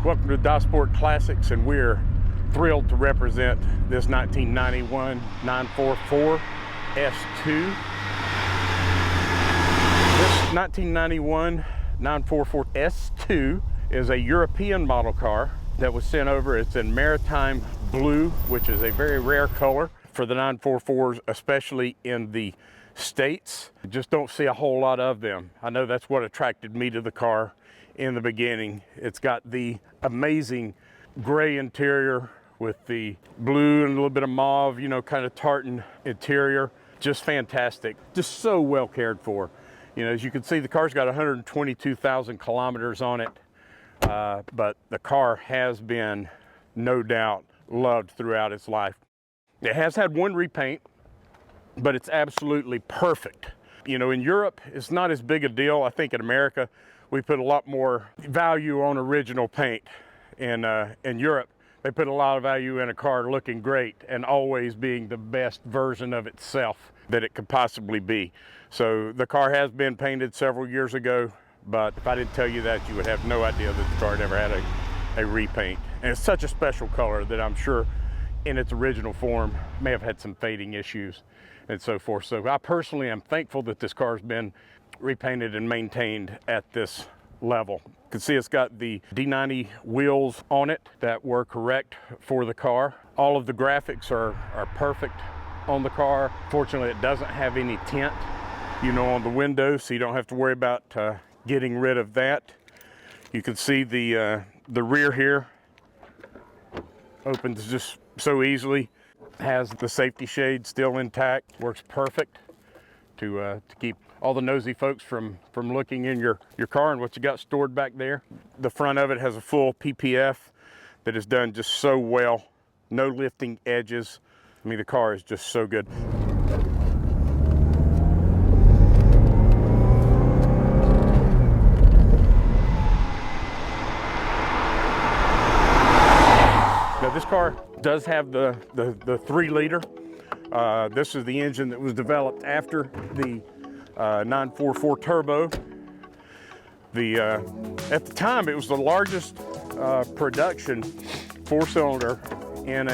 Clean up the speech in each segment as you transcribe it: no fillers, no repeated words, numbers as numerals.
Welcome to Sport Classics, and we're thrilled to represent this 1991 944 S2. This 1991 944 S2 is a European model car that was sent over. It's in Maritime Blue, which is a very rare color for the 944s, especially in the States. Just don't see a whole lot of them. I know that's what attracted me to the car in the beginning. It's got the amazing gray interior with the blue and a little bit of mauve, you know, kind of tartan interior. Just fantastic. Just so well cared for. You know, as you can see, the car's got 122,000 kilometers on it, but the car has been, no doubt, loved throughout its life. It has had one repaint, but it's absolutely perfect. You know, in Europe, it's not as big a deal. I think in America, we put a lot more value on original paint. In Europe, they put a lot of value in a car looking great and always being the best version of itself that it could possibly be. So the car has been painted several years ago, but if I didn't tell you that, you would have no idea that the car had ever had a repaint. And it's such a special color that I'm sure in its original form may have had some fading issues and so forth. So I personally am thankful that this car's been repainted and maintained at this level. You can see it's got the D90 wheels on it that were correct for the car. All of the graphics are perfect on the car. Fortunately, it doesn't have any tint, you know, on the windows, so you don't have to worry about getting rid of that. You can see the rear here opens just so easily. Has the safety shade still intact. Works perfect to keep all the nosy folks from looking in your car and what you got stored back there. The front of it has a full PPF that is done just so well. No lifting edges. I mean, the car is just so good. Now this car does have the 3-liter. This is the engine that was developed after the 944 turbo. At the time, it was the largest production 4-cylinder in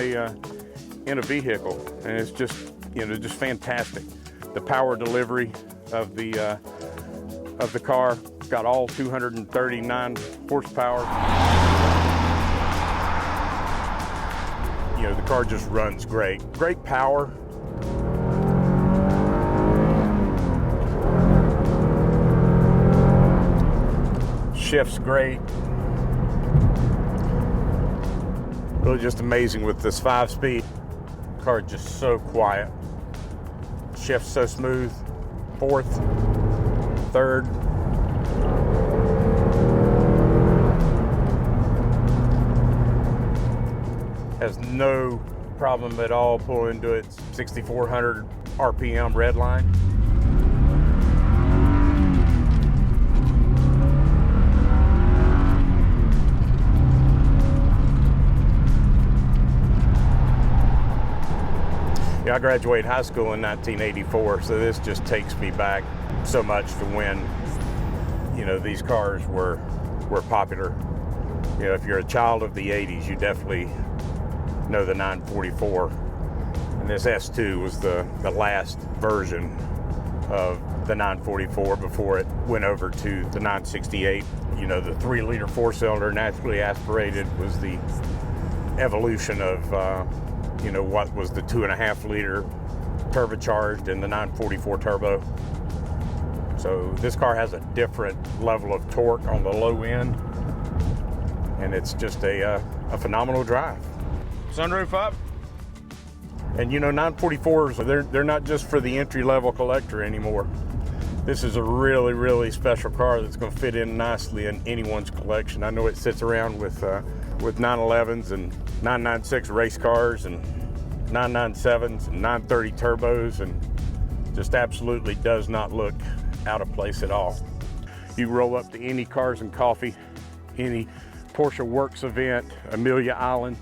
a vehicle, and it's just, you know, just fantastic. The power delivery of the car got all 239 horsepower. You know, the car just runs great. Great power. Shifts great. Really just amazing with this 5-speed. Car just so quiet. Shifts so smooth. 4th, 3rd. Has no problem at all pulling into its 6,400 RPM red line. Yeah, I graduated high school in 1984, so this just takes me back so much to when, you know, these cars were popular. You know, if you're a child of the 80s, you definitely know the 944. And this S2 was the last version of the 944 before it went over to the 968. You know, the 3-liter 4-cylinder naturally aspirated was the evolution of you know, what was the 2.5-liter turbocharged in the 944 turbo. So this car has a different level of torque on the low end, and it's just a phenomenal drive. Sunroof up. And you know, 944s, they're not just for the entry-level collector anymore. This is a really, really special car that's going to fit in nicely in anyone's collection. I know it sits around with 911s and 996 race cars and 997s and 930 turbos, and just absolutely does not look out of place at all. You roll up to any Cars and Coffee, any Porsche Works event, Amelia Island,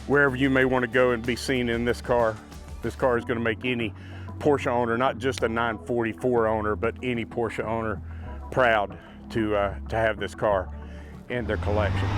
wherever you may want to go and be seen in this car is going to make any Porsche owner, not just a 944 owner, but any Porsche owner proud to have this car in their collection.